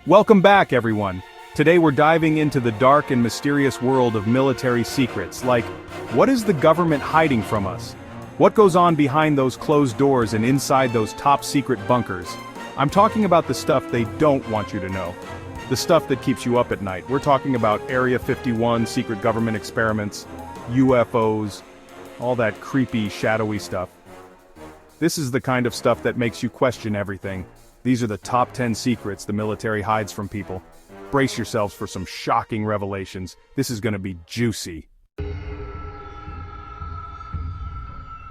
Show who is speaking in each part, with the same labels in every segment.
Speaker 1: Welcome back, everyone. Today we're diving into the dark and mysterious world of military secrets, like, what is the government hiding from us? What goes on behind those closed doors and inside those top-secret bunkers? I'm talking about the stuff they don't want you to know. The stuff that keeps you up at night. We're talking about Area 51, secret government experiments, UFOs, all that creepy, shadowy stuff. This is the kind of stuff that makes you question everything. These are the top 10 secrets the military hides from people. Brace yourselves for some shocking revelations. This is gonna be juicy.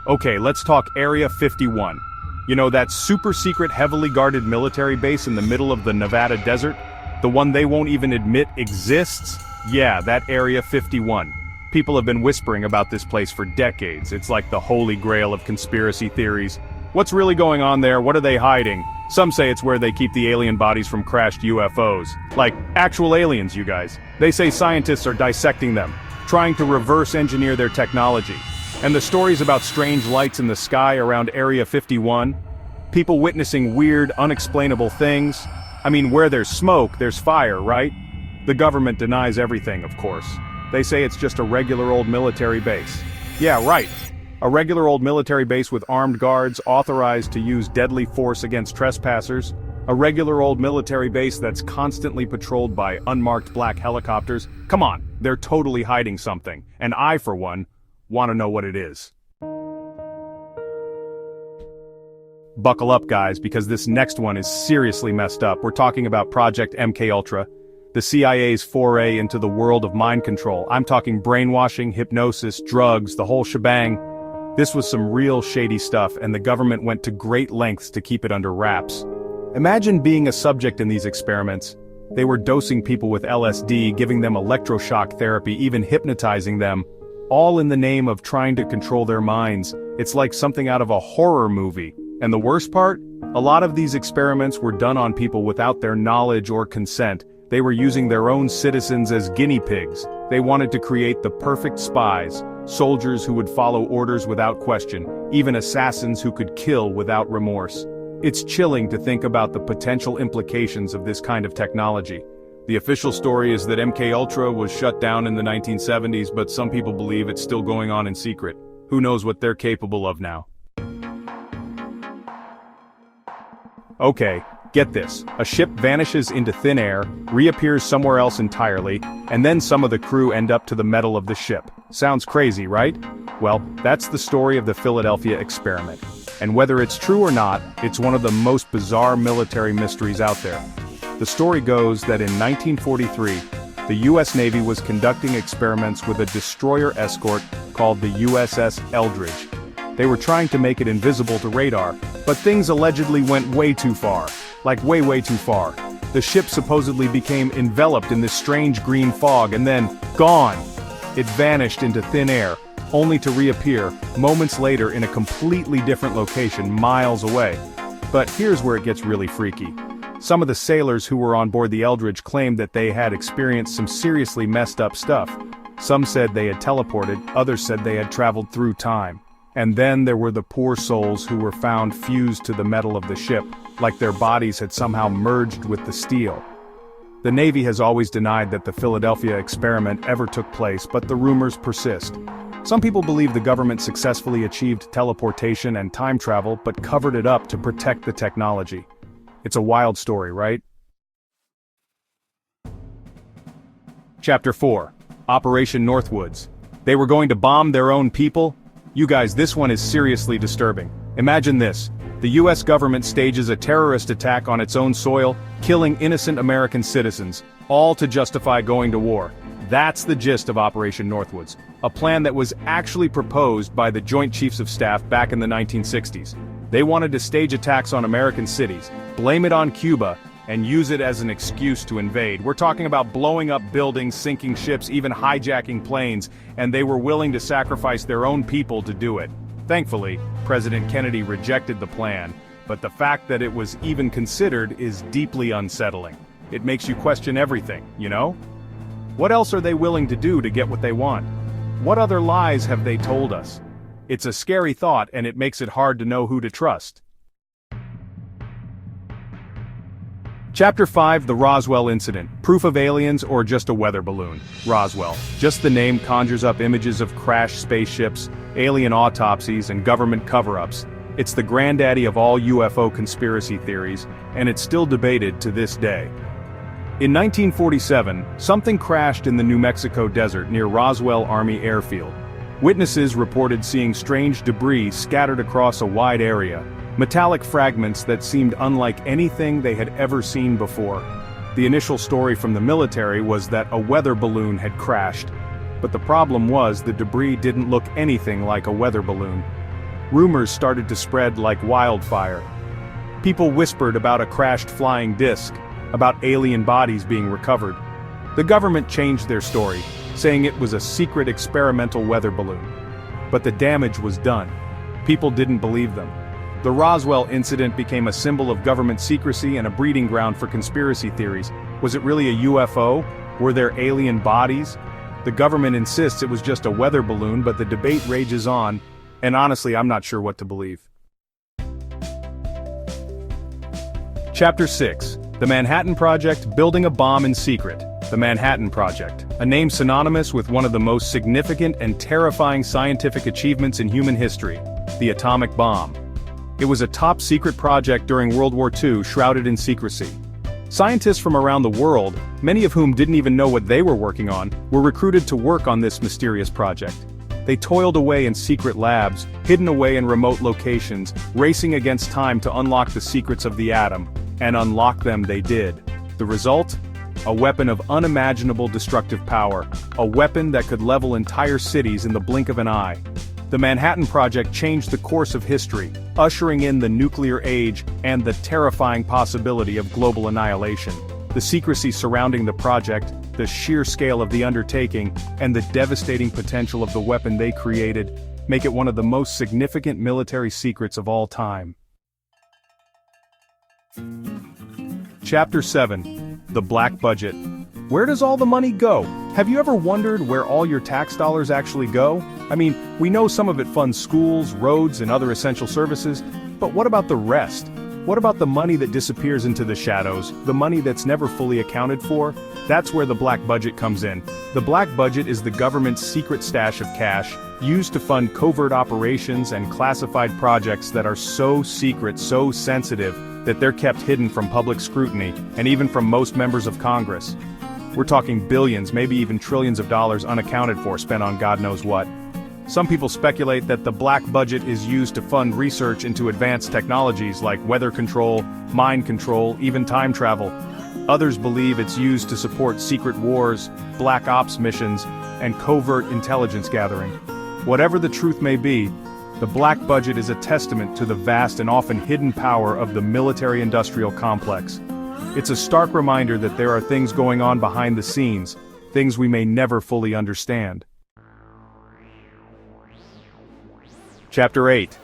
Speaker 1: Okay, let's talk Area 51. You know that super secret, heavily guarded military base in the middle of the Nevada desert? The one they won't even admit exists? Yeah, that Area 51. People have been whispering about this place for decades. It's like the holy grail of conspiracy theories. What's really going on there? What are they hiding? Some say it's where they keep the alien bodies from crashed UFOs. Like, actual aliens, you guys. They say scientists are dissecting them, trying to reverse engineer their technology. And the stories about strange lights in the sky around Area 51, people witnessing weird, unexplainable things. I mean, where there's smoke, there's fire, right? The government denies everything, of course. They say it's just a regular old military base. Yeah, right. A regular old military base with armed guards authorized to use deadly force against trespassers. A regular old military base that's constantly patrolled by unmarked black helicopters. Come on, they're totally hiding something. And I, for one, want to know what it is. Buckle up, guys, because this next one is seriously messed up. We're talking about Project MKUltra, the CIA's foray into the world of mind control. I'm talking brainwashing, hypnosis, drugs, the whole shebang. This was some real shady stuff, and the government went to great lengths to keep it under wraps. Imagine being a subject in these experiments. They were dosing people with LSD, giving them electroshock therapy, even hypnotizing them, all in the name of trying to control their minds. It's like something out of a horror movie. And the worst part? A lot of these experiments were done on people without their knowledge or consent. They were using their own citizens as guinea pigs. They wanted to create the perfect spies, soldiers who would follow orders without question, even assassins who could kill without remorse. It's chilling to think about the potential implications of this kind of technology. The official story is that MKUltra was shut down in the 1970s, but some people believe it's still going on in secret. Who knows what they're capable of now? Okay, get this. A ship vanishes into thin air, reappears somewhere else entirely, and then some of the crew end up to the metal of the ship. Sounds crazy, right? Well, that's the story of the Philadelphia experiment. And whether it's true or not, it's one of the most bizarre military mysteries out there. The story goes that in 1943, the U.S. Navy was conducting experiments with a destroyer escort called the USS Eldridge. They were trying to make it invisible to radar, but things allegedly went way too far. Like way too far. The ship supposedly became enveloped in this strange green fog and then, gone! It vanished into thin air, only to reappear, moments later in a completely different location miles away. But here's where it gets really freaky. Some of the sailors who were on board the Eldridge claimed that they had experienced some seriously messed up stuff. Some said they had teleported, others said they had traveled through time. And then there were the poor souls who were found fused to the metal of the ship, like their bodies had somehow merged with the steel. The Navy has always denied that the Philadelphia experiment ever took place, but the rumors persist. Some people believe the government successfully achieved teleportation and time travel, but covered it up to protect the technology. It's a wild story, right? Chapter 4. Operation Northwoods. They were going to bomb their own people? You guys, this one is seriously disturbing. Imagine this. The US government stages a terrorist attack on its own soil, killing innocent American citizens, all to justify going to war. That's the gist of Operation Northwoods, a plan that was actually proposed by the Joint Chiefs of Staff back in the 1960s. They wanted to stage attacks on American cities, blame it on Cuba, and use it as an excuse to invade. We're talking about blowing up buildings, sinking ships, even hijacking planes, and they were willing to sacrifice their own people to do it. Thankfully, President Kennedy rejected the plan, but the fact that it was even considered is deeply unsettling. It makes you question everything, you know? What else are they willing to do to get what they want? What other lies have they told us? It's a scary thought, and it makes it hard to know who to trust. Chapter 5, The Roswell Incident. Proof of aliens or just a weather balloon? Roswell. Just the name conjures up images of crashed spaceships, alien autopsies, and government cover-ups. It's the granddaddy of all UFO conspiracy theories, and it's still debated to this day. In 1947, something crashed in the New Mexico desert near Roswell Army Airfield. Witnesses reported seeing strange debris scattered across a wide area, metallic fragments that seemed unlike anything they had ever seen before. The initial story from the military was that a weather balloon had crashed, but the problem was the debris didn't look anything like a weather balloon. Rumors started to spread like wildfire. People whispered about a crashed flying disc, about alien bodies being recovered. The government changed their story, saying it was a secret experimental weather balloon. But the damage was done. People didn't believe them. The Roswell incident became a symbol of government secrecy and a breeding ground for conspiracy theories. Was it really a UFO? Were there alien bodies? The government insists it was just a weather balloon, but the debate rages on, and honestly, I'm not sure what to believe. Chapter 6. The Manhattan Project, Building a Bomb in Secret. The Manhattan Project, a name synonymous with one of the most significant and terrifying scientific achievements in human history, the atomic bomb. It was a top-secret project during World War II, shrouded in secrecy. Scientists from around the world, many of whom didn't even know what they were working on, were recruited to work on this mysterious project. They toiled away in secret labs, hidden away in remote locations, racing against time to unlock the secrets of the atom, and unlock them they did. The result? A weapon of unimaginable destructive power, a weapon that could level entire cities in the blink of an eye. The Manhattan Project changed the course of history, ushering in the nuclear age and the terrifying possibility of global annihilation. The secrecy surrounding the project, the sheer scale of the undertaking, and the devastating potential of the weapon they created, make it one of the most significant military secrets of all time. Chapter 7. The Black Budget. Where does all the money go? Have you ever wondered where all your tax dollars actually go? I mean, we know some of it funds schools, roads, and other essential services, but what about the rest? What about the money that disappears into the shadows, the money that's never fully accounted for? That's where the black budget comes in. The black budget is the government's secret stash of cash, used to fund covert operations and classified projects that are so secret, so sensitive, that they're kept hidden from public scrutiny, and even from most members of Congress. We're talking billions, maybe even trillions of dollars unaccounted for spent on God knows what. Some people speculate that the black budget is used to fund research into advanced technologies like weather control, mind control, even time travel. Others believe it's used to support secret wars, black ops missions, and covert intelligence gathering. Whatever the truth may be, the black budget is a testament to the vast and often hidden power of the military-industrial complex. It's a stark reminder that there are things going on behind the scenes, things we may never fully understand. Chapter 8.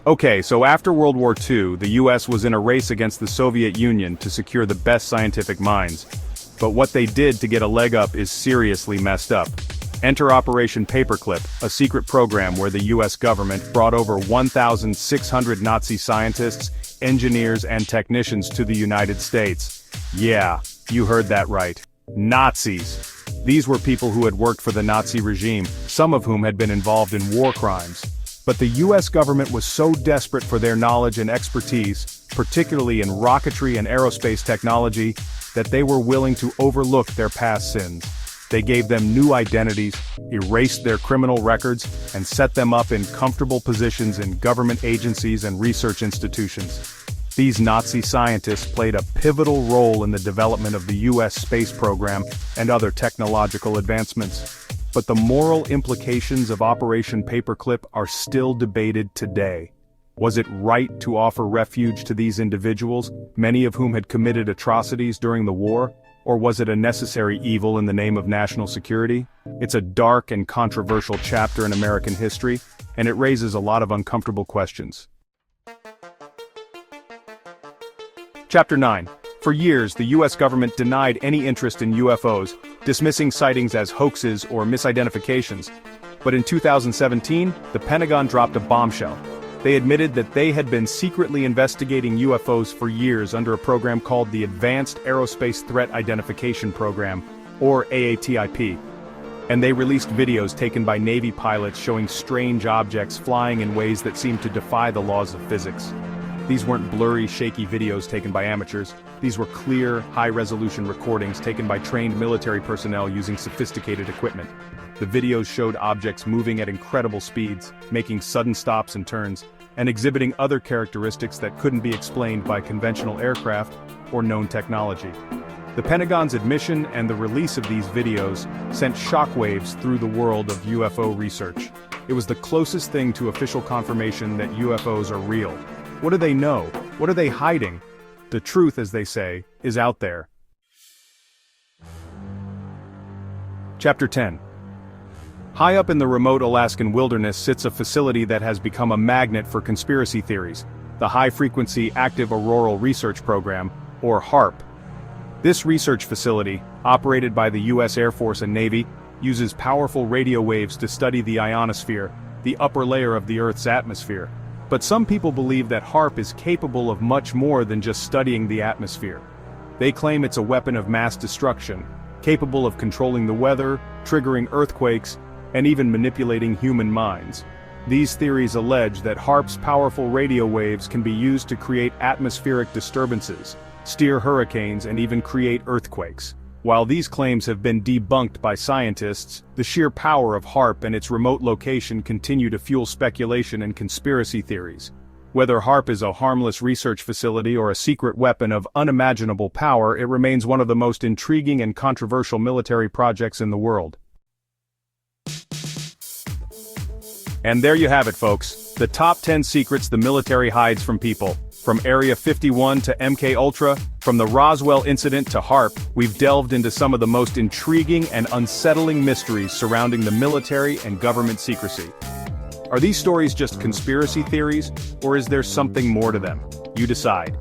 Speaker 1: Okay, so after World War II, the US was in a race against the Soviet Union to secure the best scientific minds. But what they did to get a leg up is seriously messed up. Enter Operation Paperclip, a secret program where the US government brought over 1,600 Nazi scientists, engineers, and technicians to the United States. Yeah, you heard that right. Nazis. These were people who had worked for the Nazi regime, some of whom had been involved in war crimes. But the US government was so desperate for their knowledge and expertise, particularly in rocketry and aerospace technology, that they were willing to overlook their past sins. They gave them new identities, erased their criminal records, and set them up in comfortable positions in government agencies and research institutions. These Nazi scientists played a pivotal role in the development of the US space program and other technological advancements. But the moral implications of Operation Paperclip are still debated today. Was it right to offer refuge to these individuals, many of whom had committed atrocities during the war? Or was it a necessary evil in the name of national security? It's a dark and controversial chapter in American history, and it raises a lot of uncomfortable questions. Chapter 9. For years, the US government denied any interest in UFOs, dismissing sightings as hoaxes or misidentifications. But in 2017, the Pentagon dropped a bombshell. They admitted that they had been secretly investigating UFOs for years under a program called the Advanced Aerospace Threat Identification Program, or AATIP. And they released videos taken by Navy pilots showing strange objects flying in ways that seemed to defy the laws of physics. These weren't blurry, shaky videos taken by amateurs. These were clear, high-resolution recordings taken by trained military personnel using sophisticated equipment. The videos showed objects moving at incredible speeds, making sudden stops and turns, and exhibiting other characteristics that couldn't be explained by conventional aircraft or known technology. The Pentagon's admission and the release of these videos sent shockwaves through the world of UFO research. It was the closest thing to official confirmation that UFOs are real. What do they know? What are they hiding? The truth, as they say, is out there. Chapter 10. High up in the remote Alaskan wilderness sits a facility that has become a magnet for conspiracy theories, the High-Frequency Active Auroral Research Program, or HARP. This research facility, operated by the U.S. Air Force and Navy, uses powerful radio waves to study the ionosphere, the upper layer of the Earth's atmosphere. But some people believe that HARP is capable of much more than just studying the atmosphere. They claim it's a weapon of mass destruction, capable of controlling the weather, triggering earthquakes, and even manipulating human minds. These theories allege that HARP's powerful radio waves can be used to create atmospheric disturbances, steer hurricanes, and even create earthquakes. While these claims have been debunked by scientists, the sheer power of HARP and its remote location continue to fuel speculation and conspiracy theories. Whether HARP is a harmless research facility or a secret weapon of unimaginable power, it remains one of the most intriguing and controversial military projects in the world. And there you have it, folks. The top 10 secrets the military hides from people. From Area 51 to MK-Ultra, from the Roswell Incident to HARP, we've delved into some of the most intriguing and unsettling mysteries surrounding the military and government secrecy. Are these stories just conspiracy theories, or is there something more to them? You decide.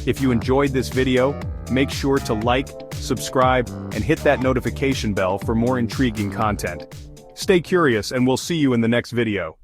Speaker 1: If you enjoyed this video, make sure to like, subscribe, and hit that notification bell for more intriguing content. Stay curious, and we'll see you in the next video.